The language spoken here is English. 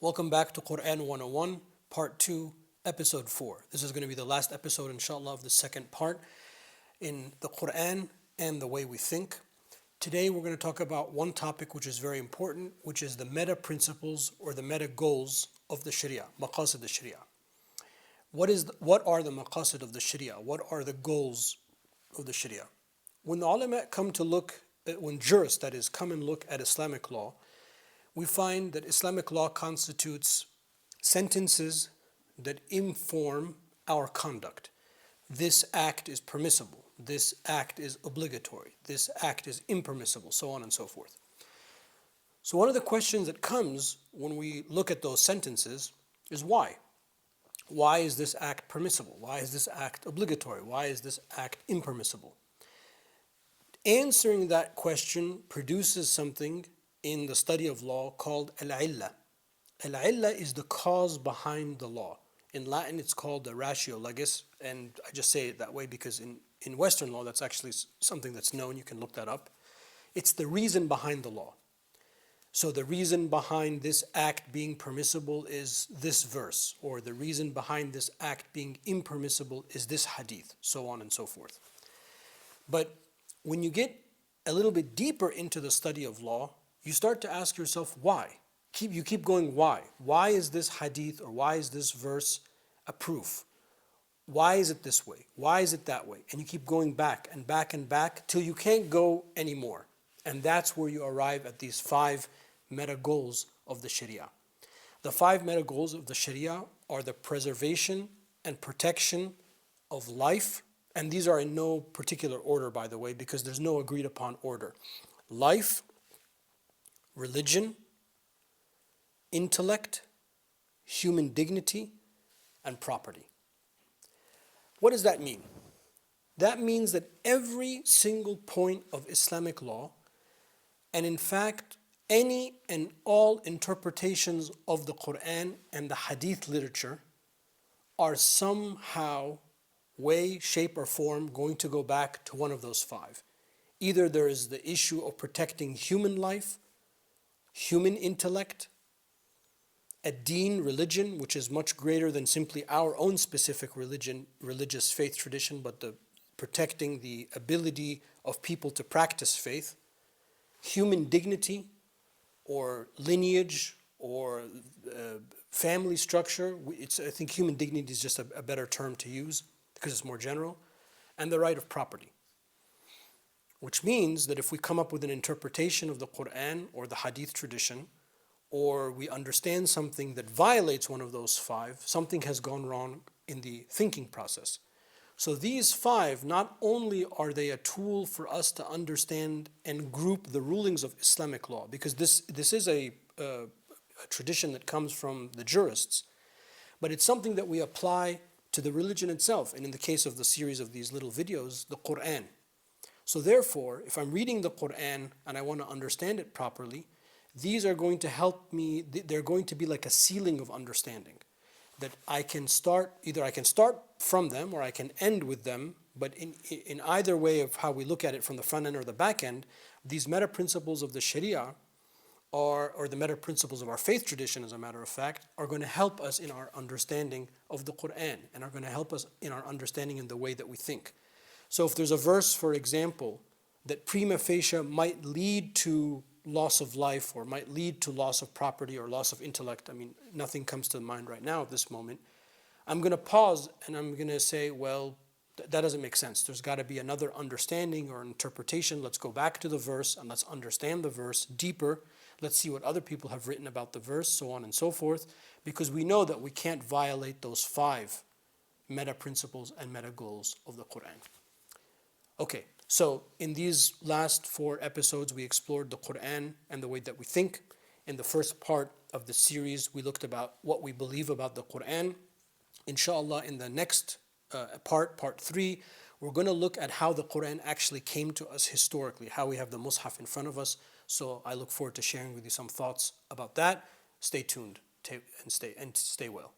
Welcome back to Quran 101, Part 2, Episode 4. This is going to be the last episode, inshallah, of the second part in the Quran and the way we think. Today we're going to talk about one topic which is very important, which is the meta principles or the meta goals of the Sharia, maqasid al-Sharia. What are the maqasid of the Sharia? What are the goals of the Sharia? When the ulama come to look, when jurists, that is, come and look at Islamic law, we find that Islamic law constitutes sentences that inform our conduct. This act is permissible. This act is obligatory. This act is impermissible, so on and so forth. So one of the questions that comes when we look at those sentences is why? Why is this act permissible? Why is this act obligatory? Why is this act impermissible? Answering that question produces something in the study of law called al-illah. Al-illah is the cause behind the law. In Latin it's called the Raciologist, and I just say it that way because in Western law that's actually something that's known, you can look that up. It's the reason behind the law. So the reason behind this act being permissible is this verse, or the reason behind this act being impermissible is this hadith, so on and so forth. But when you get a little bit deeper into the study of law, you start to ask yourself why. You keep going, why? Why is this hadith or why is this verse a proof? Why is it this way? Why is it that way? And you keep going back and back and back till you can't go anymore. And that's where you arrive at these 5 meta goals of the Sharia. The 5 meta goals of the Sharia are the preservation and protection of life. And these are in no particular order, by the way, because there's no agreed upon order. Life, religion, intellect, human dignity, and property. What does that mean? That means that every single point of Islamic law, and in fact, any and all interpretations of the Quran and the Hadith literature are somehow, way, shape, or form going to go back to one of those 5. Either there is the issue of protecting human life, human intellect, a deen, religion, which is much greater than simply our own specific religion, religious faith tradition, but protecting the ability of people to practice faith, human dignity or lineage or family structure. I think human dignity is just a better term to use because it's more general, and the right of property. Which means that if we come up with an interpretation of the Quran or the Hadith tradition, or we understand something that violates one of those 5, something has gone wrong in the thinking process. So these 5, not only are they a tool for us to understand and group the rulings of Islamic law, because this is a tradition that comes from the jurists, but it's something that we apply to the religion itself, and in the case of the series of these little videos, the Quran. So therefore, if I'm reading the Quran and I want to understand it properly, these are going to help me, they're going to be like a ceiling of understanding. That I can start from them or I can end with them, but in either way of how we look at it from the front end or the back end, these meta principles of the Sharia or the meta principles of our faith tradition, as a matter of fact, are going to help us in our understanding of the Quran and are going to help us in our understanding in the way that we think. So if there's a verse, for example, that prima facie might lead to loss of life or might lead to loss of property or loss of intellect, I mean, nothing comes to mind right now at this moment, I'm going to pause and I'm going to say, well, that doesn't make sense. There's got to be another understanding or interpretation. Let's go back to the verse and let's understand the verse deeper. Let's see what other people have written about the verse, so on and so forth, because we know that we can't violate those 5 meta principles and meta goals of the Quran. Okay, so in these last 4 episodes, we explored the Quran and the way that we think. In the first part of the series, we looked about what we believe about the Quran. Inshallah, in the next part 3, we're going to look at how the Quran actually came to us historically, how we have the Mus'haf in front of us. So I look forward to sharing with you some thoughts about that. Stay tuned and stay well.